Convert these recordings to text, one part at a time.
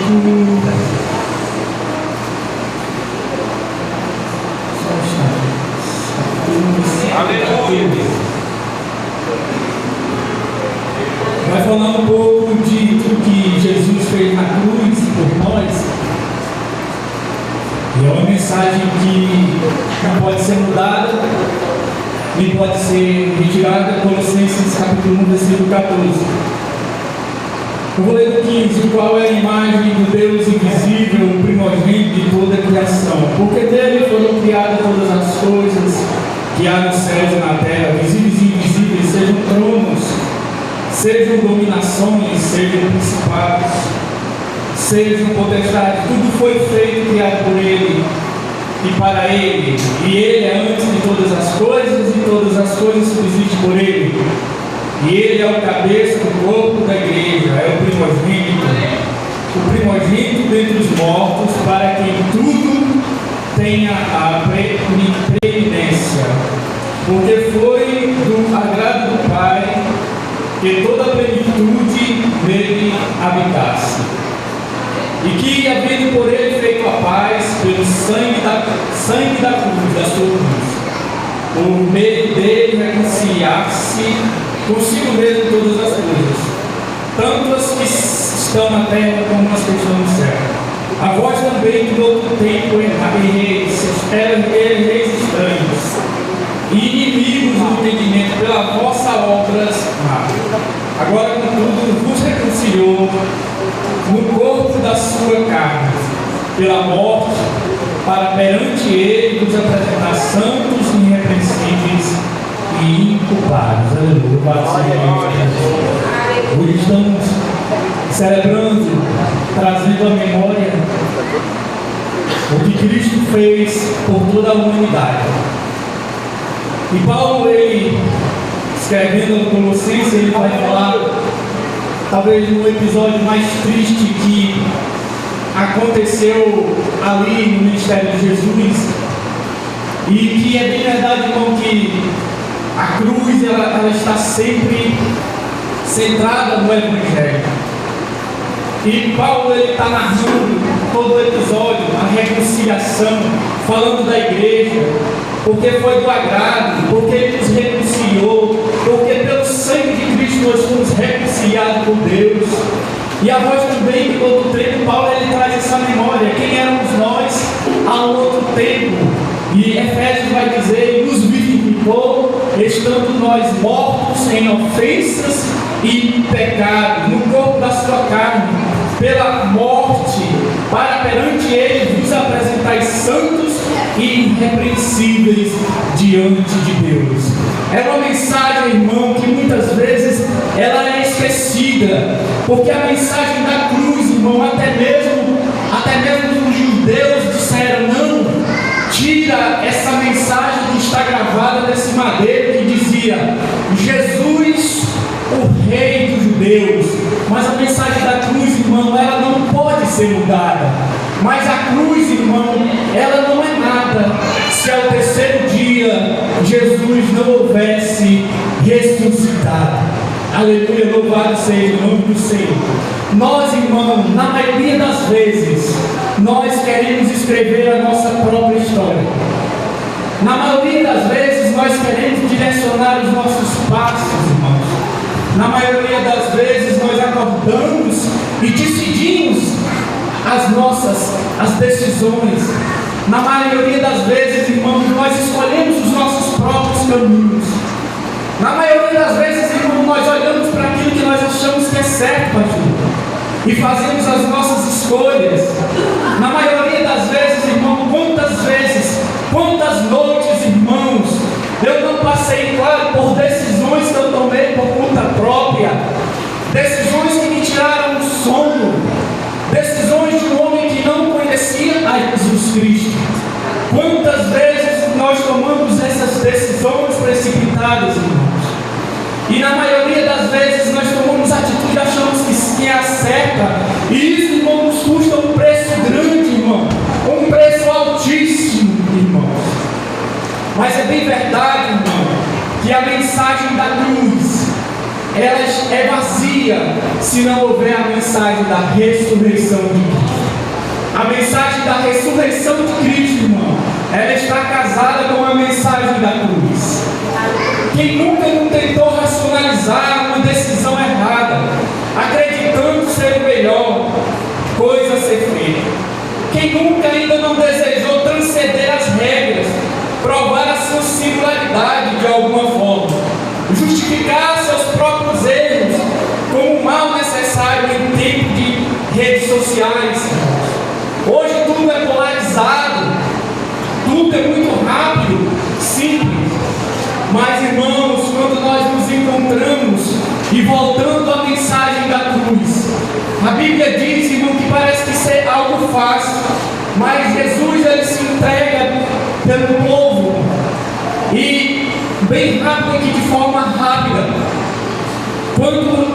Vai falar um pouco de tudo que Jesus fez na cruz por nós. E é uma mensagem que não pode ser mudada, nem pode ser retirada. Colossenses capítulo 1, versículo 14. Eu vou ler do 15: qual é a imagem do Deus invisível, o primogênito de toda a criação? Porque dele foram criadas todas as coisas que há nos céus e na terra, visíveis e invisíveis, sejam tronos, sejam dominações, sejam principados, sejam potestades. Tudo foi feito, criado por Ele e para Ele. E Ele é antes de todas as coisas, e todas as coisas subsistem por Ele. E Ele é o cabeça do corpo da igreja, é o primogênito dentre os mortos, para que em tudo tenha a preeminência. Porque foi do agrado do Pai que toda a plenitude nele habitasse. E que, havendo por Ele feito a paz, pelo sangue da cruz, da sua cruz, por meio dele reconciliar-se consigo mesmo todas as coisas, tanto as que estão na terra como as que estão no céu. A vós também, que no outro tempo eram reis estranhos e inimigos do entendimento pela vossa obras má. Agora, contudo, vos reconciliou no corpo da sua carne, pela morte, para perante Ele vos apresentar santos, irrepreensíveis e inculpados. Aleluia. Hoje estamos celebrando, trazendo à memória o que Cristo fez por toda a humanidade. E Paulo, ele, escrevendo no Colossenses, ele vai falar, talvez no episódio mais triste que aconteceu ali no ministério de Jesus, e que é bem verdade, irmão, que a cruz ela está sempre centrada no Evangelho. E Paulo está narrando todo o episódio, a reconciliação, falando da igreja, porque foi do agrado, porque Ele nos reconciliou, porque pelo sangue de Cristo nós fomos reconciliados com Deus. E a voz também, que todo o tempo, Paulo ele traz essa memória, quem éramos nós há um outro tempo. E Efésios vai dizer, nos vivificou, estando nós mortos em ofensas e pecado, no corpo da sua carne, pela morte, para perante Ele vos apresentais santos e irrepreensíveis diante de Deus. É uma mensagem, irmão, que muitas vezes ela é esquecida, porque a mensagem da cruz, irmão, até mesmo os judeus disseram, não, tira essa mensagem que está gravada nesse madeiro que dizia, Jesus, o Rei dos judeus. Mas a mensagem da cruz, irmão, ela não pode ser mudada. Mas a cruz, irmão, ela não é nada se ao terceiro dia Jesus não houvesse ressuscitado. Aleluia, louvado seja o nome do Senhor. Nós, irmão, na maioria das vezes, nós queremos escrever a nossa própria história. Na maioria das vezes, nós queremos direcionar os nossos passos, irmãos. Na maioria das vezes, nós acordamos e decidimos as decisões. Na maioria das vezes, irmãos, nós escolhemos os nossos próprios caminhos. Na maioria das vezes, irmãos, nós olhamos para aquilo que nós achamos que é certo, pastor, e fazemos as nossas escolhas. Na maioria das vezes, irmão, quantas noites, irmãos, eu não passei, claro, por decisões que eu tomei por conta própria, decisões que me tiraram o sono, decisões de um homem que não conhecia a Jesus Cristo. Quantas vezes nós tomamos essas decisões precipitadas, irmãos? E na maioria das vezes nós tomamos atitude e achamos que é a certa. E isso, irmão, nos custa um preço grande, irmão. Um preço altíssimo, irmãos. Mas é bem verdade, irmão, que a mensagem da cruz, ela é vazia se não houver a mensagem da ressurreição de Cristo. A mensagem da ressurreição de Cristo, irmão, ela está casada com a mensagem da cruz. Quem nunca não tentou racionalizar uma decisão errada, acreditando ser o melhor coisa a ser feita? Quem nunca ainda não desejou transcender as regras, provar a sua singularidade de alguma forma, justificar seus próprios erros como mal necessário em tempo de redes sociais? Hoje tudo é polarizado, tudo é muito rápido, simples. Mas, irmãos, quando nós nos encontramos e voltando à mensagem da cruz, a Bíblia diz, irmão, que parece que isso é algo fácil, mas Jesus, ele se entrega pelo povo, e bem rápido aqui, de forma rápida. Quando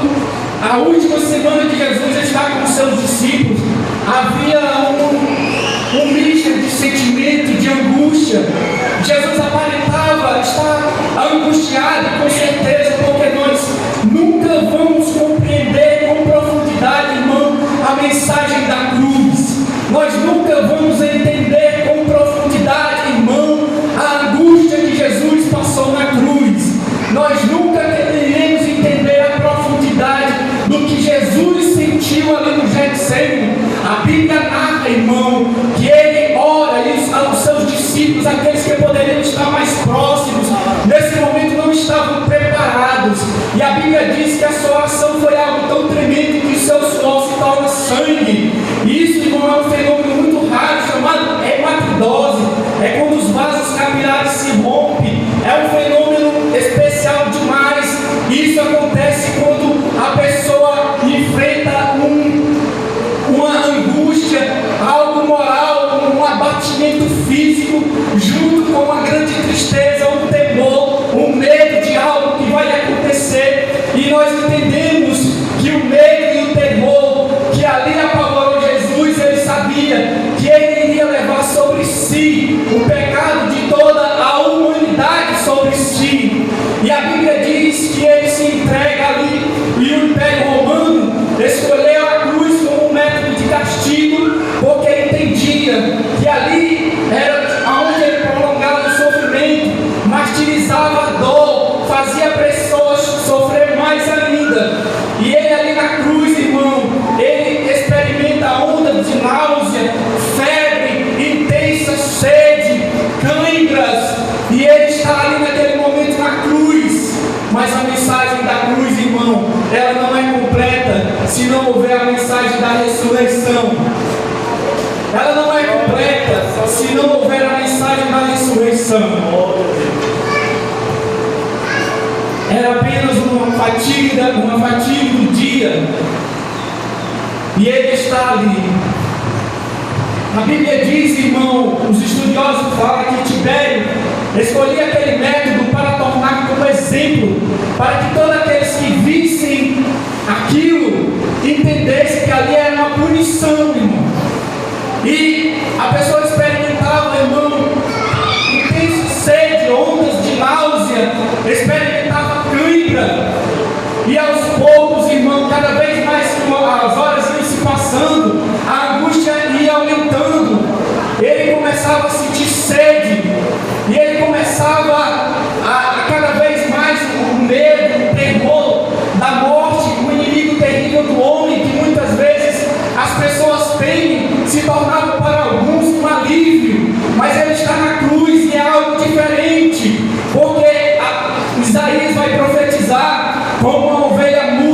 a última semana de Jesus está com os seus discípulos, havia um misto de sentimento, de angústia. Jesus aparentava estar angustiado, com certeza, porque nós nunca vamos compreender com profundidade, irmão, a mensagem da cruz. Nós nunca vamos entender com profundidade, irmão, a angústia que Jesus passou na cruz. Nós nunca iremos entender a profundidade do que Jesus sentiu ali no Getsemane. A Bíblia narra, irmão, que ele ora aos seus discípulos, aqueles que poderiam estar mais próximos, nesse momento não estavam preparados. E a Bíblia diz que a sua oração foi algo tão tremendo que o seu suor se torna sangue. E isso, irmão, é um fenômeno muito raro, chamado hematidose. É quando os vasos capilares se rompem. É um fenômeno especial demais. Isso acontece quando a pessoa enfrenta uma angústia, algo moral, um abatimento físico, junto com uma grande tristeza, um temor, um medo de algo que vai acontecer. E nós entendemos que o medo e o temor que ali apavorou Jesus, ele sabia que ele iria levar sobre si o pecado de toda a humanidade sobre si. E a Bíblia diz que ele se entrega ali, e o Império Romano escolheu a cruz como um método de castigo, porque ele entendia que ali era onde ele prolongava o sofrimento, martirizava a dor, fazia pessoas sofrer mais ainda. E ele ali na cruz, irmão, ele experimenta ondas de náusea, febre, intensa sede, câimbras, e ele está ali naquele momento na cruz. Mas a mensagem da cruz, irmão, ela não é completa se não houver a mensagem da ressurreição. Ela não é completa se não houver a mensagem da ressurreição. Era apenas uma fatiga do dia, e ele está ali. A Bíblia diz, irmão, os estudiosos falam que Tibério escolhia aquele método para tornar como exemplo, para que todos aqueles que vissem aquilo entendessem que ali era uma punição, irmão. E a pessoa experimentava, irmão, intensa sede, ondas de náusea, experimentava cãibra. E aos poucos, irmão, cada vez mais que as horas iam se passando, a angústia ia aumentando. Ele começava a sentir sede, e ele começava a cada vez mais o medo, o terror da morte, o inimigo terrível do homem, que muitas vezes as pessoas temem, se tornava para alguns um alívio, mas ele está na cruz e é algo diferente, porque Isaías vai profetizar como uma ovelha muda.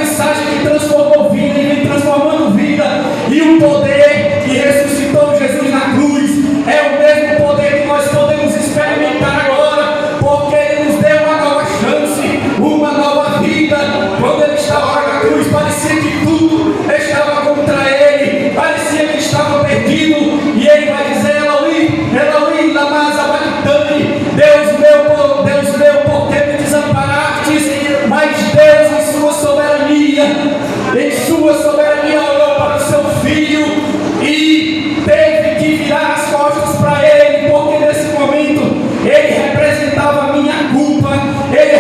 mensagem que transformou vida e vem transformando vida. E o poder que ressuscitou Jesus na cruz é o mesmo poder que nós podemos experimentar agora, porque Ele nos deu uma nova chance, uma nova vida. Quando Ele estava lá na cruz, parecia que tudo estava contra Ele, parecia que estava perdido, e Ele vai dizer: Eloi, Eloi, lama sabachthani, Deus meu, por que me desamparastes? Mas Deus, em sua soberania, olhou para o seu filho e teve que virar as costas para ele, porque nesse momento ele representava a minha culpa, ele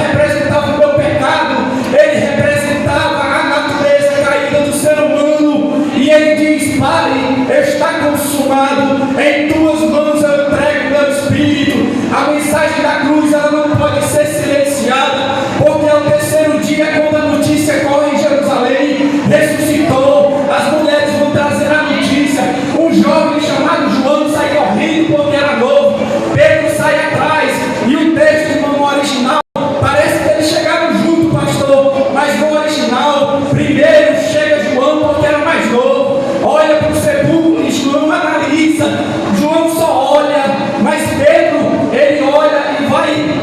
representava o meu pecado, ele representava a natureza caída do ser humano. E ele diz: Pai, está consumado, em tuas mãos eu entrego meu espírito. A mensagem da cruz, ela não pode ser silenciada, porque ao terceiro dia, quando a notícia corre em Jerusalém, ressuscitou, as mulheres vão trazer a notícia. Um jovem chamado João sai correndo porque era novo, Pedro sai atrás, e o texto no original parece que eles chegaram junto, pastor, mas no original primeiro chega João porque era mais novo, olha para o sepulcro e João analisa. João só olha, mas Pedro, ele olha e vai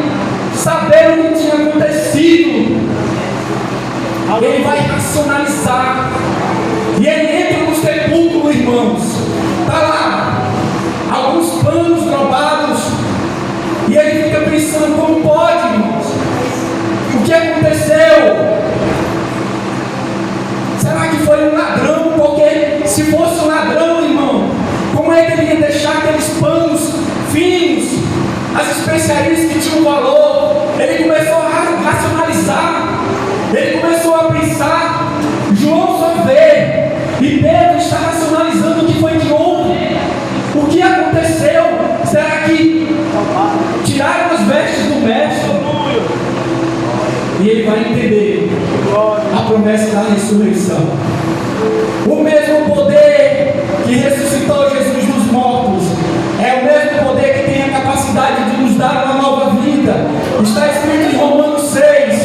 saber o que tinha acontecido. Ele vai racionalizar, e ele entra no sepulcro, irmãos. Está lá alguns panos roubados, e ele fica pensando: como pode, irmãos? O que aconteceu? Será que foi um ladrão? Porque se fosse um ladrão, irmão, como é que ele ia deixar aqueles panos finos, as especiarias que tinham valor? Ele começou a racionalizar, ele começou a pensar. João só vê, e Pedro está racionalizando o que foi que houve, o que aconteceu. Será que tiraram as vestes do mestre? E ele vai entender a promessa da ressurreição. O mesmo poder que ressuscitou Jesus dos mortos é o mesmo poder que tem a capacidade de nos dar uma nova vida. Está escrito em Romanos 6: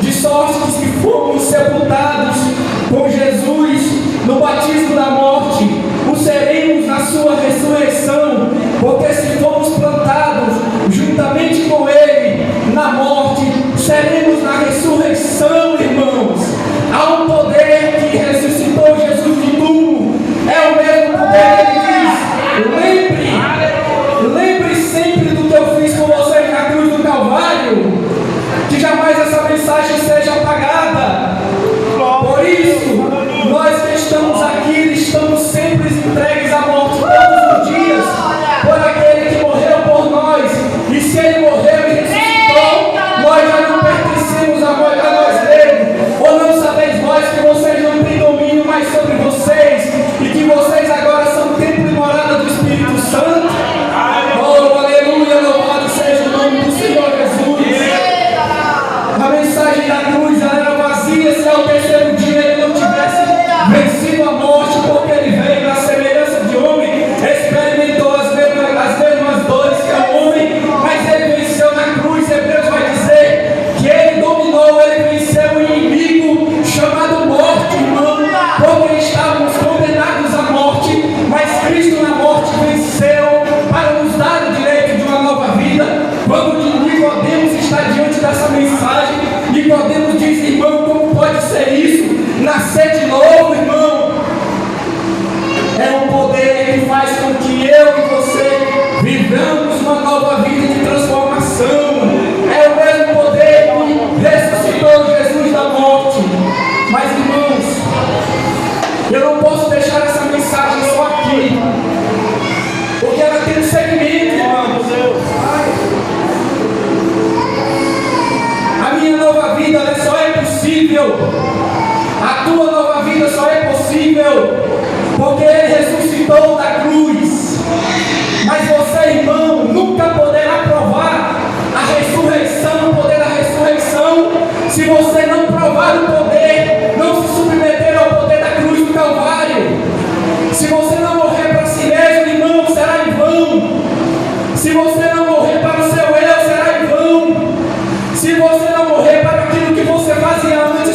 de sorte que se fomos sepultados com Jesus no batismo da morte, o seremos na sua ressurreição, porque se fomos plantados juntamente com Ele na morte, seremos na ressurreição, irmãos. Há um poder que ressuscitou Jesus do túmulo, é o mesmo poder que ele diz: lembre sempre do que eu fiz com vocês na cruz do Calvário, que jamais essa mensagem seja apagada. Por isso, nós que estamos aqui, estamos sempre entregues à morte todos os dias, por aquele que morreu por nós. E se ele morreu e ressuscitou, nós já não pertencemos a nós mesmos. Ou não sabeis vós que vocês não têm domínio mais sobre vocês, e que vocês agora são templo e morada do Espírito Santo? Oh, aleluia, louvado seja o nome do Senhor Jesus. A mensagem da cruz era vazia se ao terceiro dia ele não tivesse vencido a morte, porque ele veio na semelhança de homem, experimentou as mesmas dores que é o homem, mas ele venceu na cruz. Hebreus vai dizer que ele dominou, ele venceu o inimigo chamado morte, irmão, porque estávamos condenados à morte, mas Cristo na morte venceu para nos dar o direito de uma nova vida. Quando Nicodemos está diante dessa mensagem, Nicodemos diz: irmão, como pode ser isso? Nascer de novo, irmão. É um poder que faz com que eu e você vivamos uma nova vida de transformação. É o mesmo poder que ressuscitou Jesus da morte. Mas, irmãos, eu não posso deixar essa mensagem só aqui, porque ela tem um segmento, irmãos. A minha nova vida, ela só é possível, a tua nova vida só é possível porque Ele ressuscitou da cruz. Mas você, irmão, nunca poderá provar a ressurreição, o poder da ressurreição, se você não provar o poder, não se submeter ao poder da cruz do Calvário. Se você não morrer para si mesmo, irmão, será em vão. Se você não morrer para o seu eu, será em vão. Se você não morrer para aquilo que você fazia antes,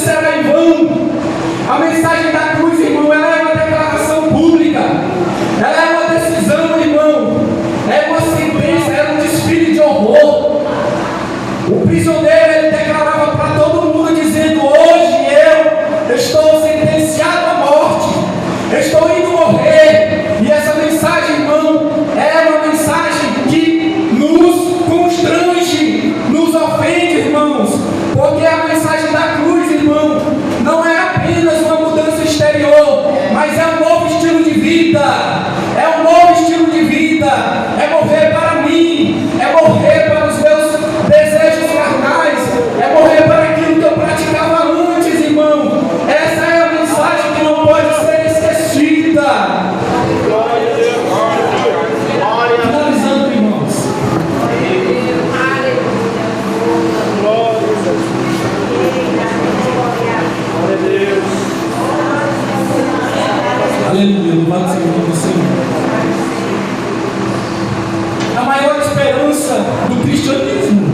cristianismo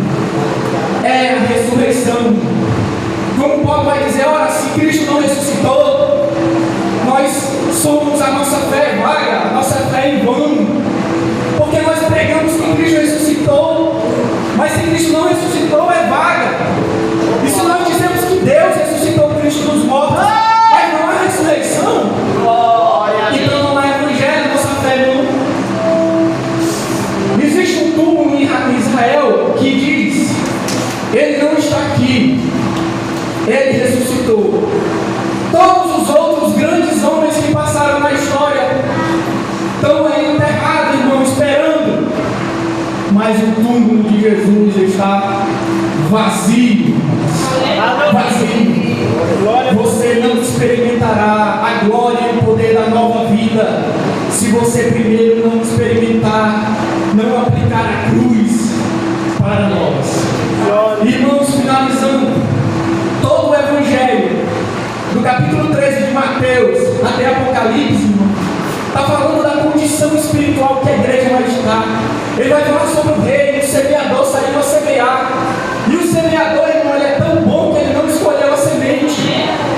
é a ressurreição. Como Paulo vai dizer, ora, se Cristo não ressuscitou, nós somos, a nossa fé é vaga, a nossa fé é em vão, porque nós pregamos que Cristo ressuscitou, mas se Cristo não ressuscitou, é vaga. E se nós dizemos que Deus ressuscitou Cristo dos mortos, mas não há ressurreição, então não há evangelho, nossa fé não. Existe um túmulo em Israel que diz, ele não está aqui, ele ressuscitou. Todos os outros grandes homens que passaram na história estão aí enterrados, irmão, esperando. Mas o túmulo de Jesus está vazio. Vazio. Você não experimentará a glória e o poder da nova vida se você primeiro não experimentar, não aplicar a cruz para nós. Irmãos, finalizando, todo o Evangelho, do capítulo 13 de Mateus até Apocalipse, está falando da condição espiritual que a igreja vai estar. Ele vai falar sobre o rei, o semeador saindo a semear. E o semeador, irmão, ele é tão bom que ele não escolheu a semente.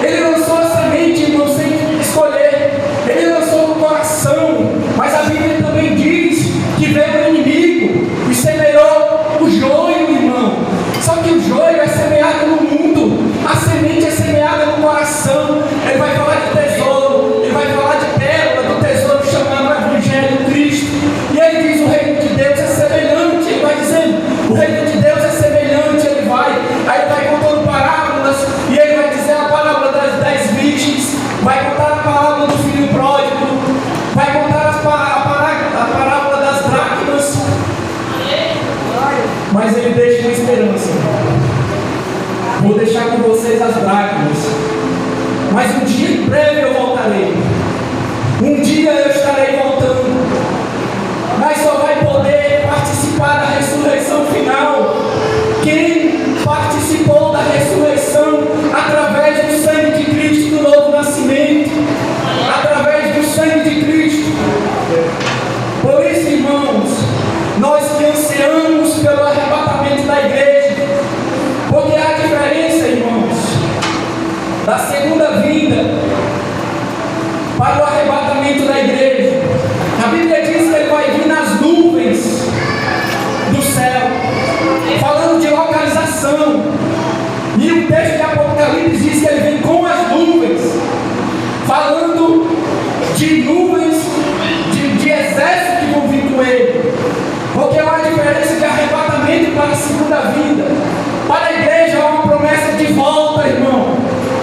Ele lançou a semente, irmão, sem escolher. Ele lançou no coração. Mas a Bíblia também diz que veio o inimigo e semeou o joio, irmão. Só que o joio é semeado no mundo. A semente é semeada no coração. Ele vai falar de tesouro. Ele vai falar de pérola, do tesouro chamado Evangelho Cristo. E ele diz, o reino de Deus é semelhante. Ele vai dizendo, o reino de Deus é semelhante. Ele vai, aí ele vai contando parábolas. E ele vai dizer a parábola das 10 virgens. Vai contar a parábola do filho pródigo. Vai contar a parábola das dracmas. Mas ele deixa uma esperança. Vou deixar com vocês as dracmas. Mas um dia em breve eu voltarei. Um dia eu estarei voltando. Mas só vai poder participar da ressurreição final quem participou da ressurreição através do sangue de Cristo, do novo nascimento, através do sangue de Cristo. Por isso, irmãos, nós que ansiamos pelo arrebatamento da igreja, porque há diferença, irmãos, da segunda vinda para o arrebatamento da igreja. A Bíblia diz que ele vai vir nas nuvens do céu, falando de localização. E o texto de Apocalipse diz que ele vem com as nuvens, falando de nuvens de exército que vão vir com ele. Porque há uma diferença de arrebatamento para a segunda vinda. Para a igreja há uma promessa de volta, irmão.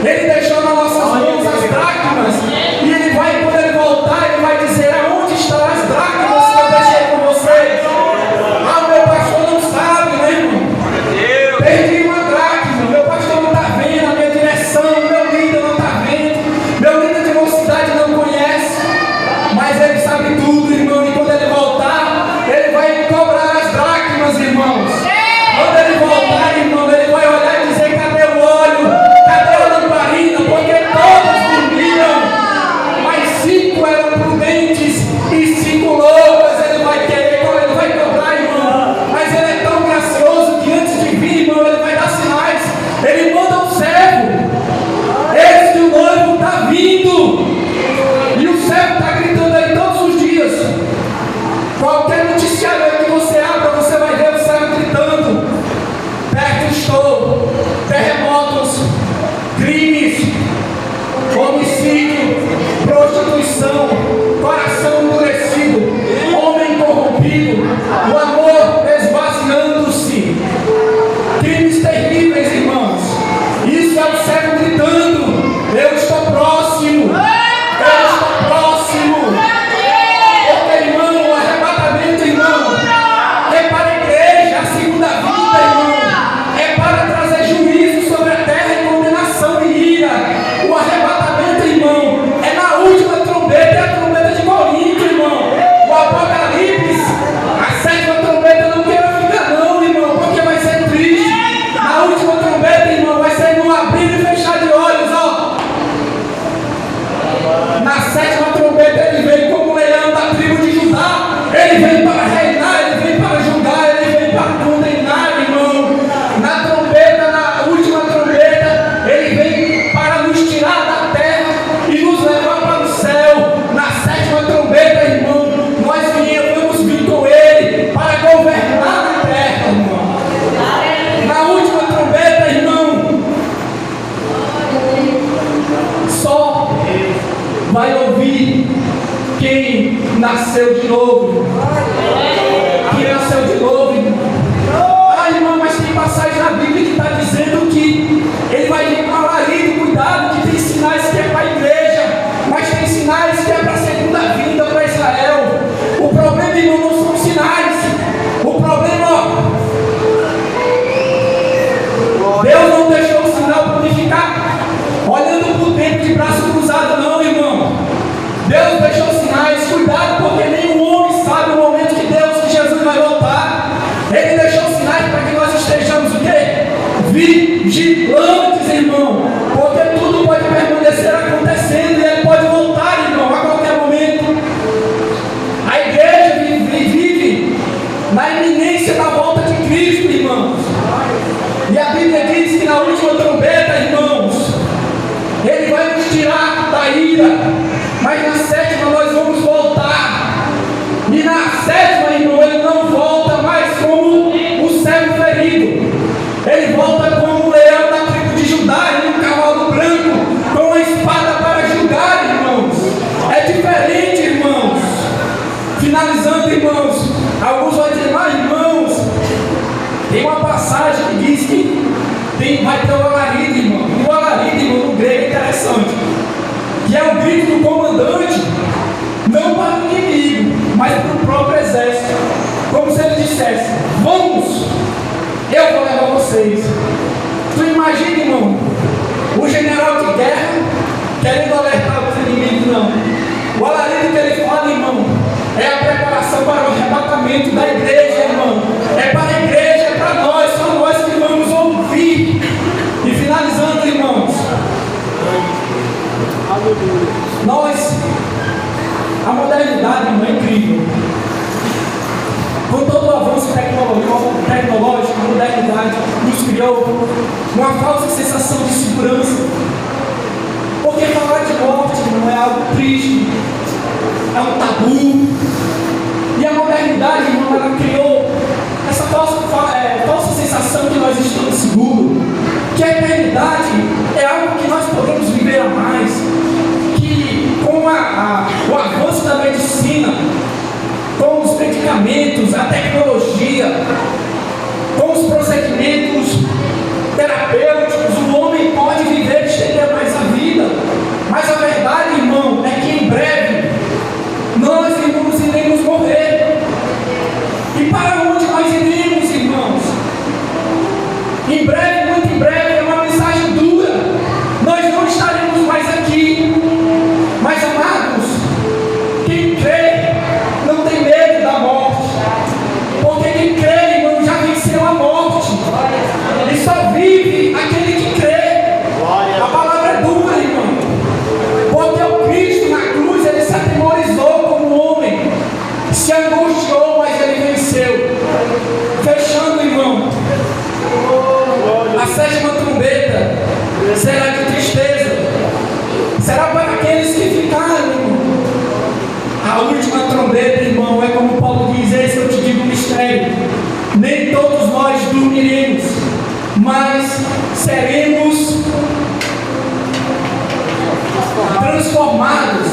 Ele deixou nas nossas mãos as dracmas. E ele vai, quando ele voltar, ele vai dizer, aonde estão as dracmas que eu deixei com vocês? Ah, meu pastor não sabe, né, irmão? Perdi uma dracma, meu pastor não está vendo a minha direção, meu líder não está vendo, meu líder de mocidade não conhece. nasceu de novo. Que nasceu de novo, irmão. Ah, irmão, mas tem passagem na Bíblia que está dizendo que ele vai vir com a alarido. Cuidado, que tem sinais que é para a igreja, mas tem sinais que é para a segunda vinda para Israel. O problema, irmão, não são sinais. O problema, Deus não deixou o sinal para me ficar olhando para o tempo de braço cruzado, não, irmão. Deus deixou sinais. Cuidado, porque nenhum homem sabe o momento que Jesus vai voltar. Ele deixou sinais para que nós estejamos o quê? Vigilantes, irmão. Porque tudo pode permanecer acontecendo e ele pode voltar, irmão, a qualquer momento. A igreja vive na iminência da volta de Cristo, irmãos. E a Bíblia diz que na última trombeta, irmãos, ele vai nos tirar da ira, mas na sétima nós vamos voltar. E na sétima, irmão, ele não volta mais como o cego ferido. Ele volta como um leão da tribo de Judá, em um cavalo branco, com uma espada para julgar, irmãos. É diferente, irmãos. Finalizando, irmãos, alguns vão dizer, mas irmãos, tem uma passagem que diz que vai ter o alarido, irmão. E o alarido, irmão, no grego é interessante, que é o grito do comandante, não para o inimigo, mas para o próprio exército. Como se ele dissesse, vamos, eu vou levar vocês. Tu imagina, irmão, o general de guerra querendo alertar os inimigos, não. O alarido que ele fala, irmão, é a preparação para o arrebatamento da igreja, irmão. É para a igreja, é para nós, só nós que vamos ouvir. E finalizando, irmãos, a modernidade, irmão, é incrível. Com todo o avanço tecnológico, a modernidade nos criou uma falsa sensação de segurança. Porque falar de morte não é algo triste, é um tabu. E a modernidade, irmão, ela criou essa falsa sensação que nós estamos seguros, que a eternidade é algo que nós podemos viver a mais, que com o avanço da medicina, com os medicamentos, a tecnologia, com os procedimentos terapêuticos, o homem pode viver e estender mais a vida. Mas a verdade, irmão, é que em breve nós, irmãos, iremos morrer. E para onde nós iremos, irmãos? Em breve, muito em breve, é uma mensagem dura. Nós não estaremos mais aqui. Mas, amados, quem crê não tem medo da morte. Porque quem crê, irmão, já venceu a morte. E só vive aquele que crê. A palavra é dura, irmão. Porque o Cristo na cruz, ele se atemorizou como homem. Se angustiou, mas ele venceu. Fechando, irmão, a sétima trombeta será de tristeza. Será para aqueles que ficaram, irmão. A última trombeta, irmão, é como Paulo diz, esse eu te digo um mistério. Nem todos nós dormiremos, mas seremos transformados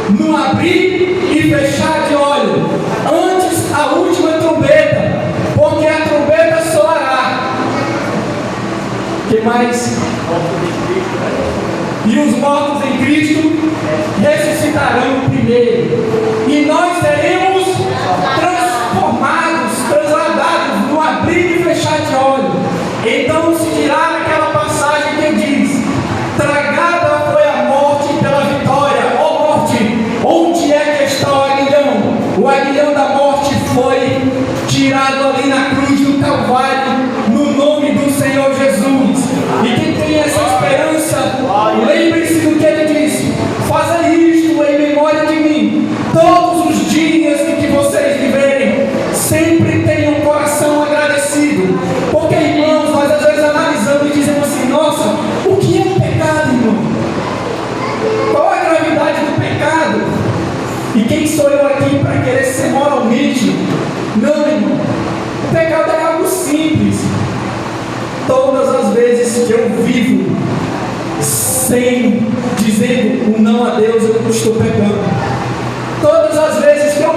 no abrir e fechar de olho, antes a última trombeta, porque a trombeta soará. Que mais? E os mortos em Cristo ressuscitarão primeiro, e nós seremos transformados, transladados no abrir e fechar de olho. Então se dirá naquela passagem que diz: tragada foi a morte pela vitória. Ó morte, onde é que está o aguilhão? O aguilhão da morte foi tirado ali na cruz do Calvário, no nome do Senhor Jesus. E quem tem essa esperança, lembre-se do que ele disse: faça isto em memória de mim, todos os dias em que vocês viverem. Sempre tenham um coração agradecido. Porque, irmãos, nós às vezes analisamos e dizemos assim: nossa, o que é o pecado, irmão? Qual é a gravidade do pecado? E quem sou eu aqui para querer ser moralmente? Não, irmão. O pecado é algo simples. Todas as vezes que eu vivo sem dizendo um não a Deus, eu estou pecando. Todas as vezes que eu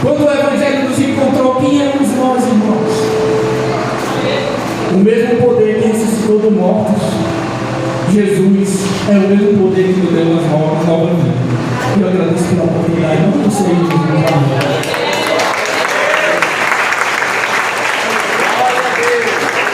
Quando o Evangelho nos encontrou, quem éramos nós, irmãos? O mesmo poder que ressuscitou dos mortos, Jesus, é o mesmo poder que nos deu uma nova vida. Eu agradeço pela oportunidade, não sei,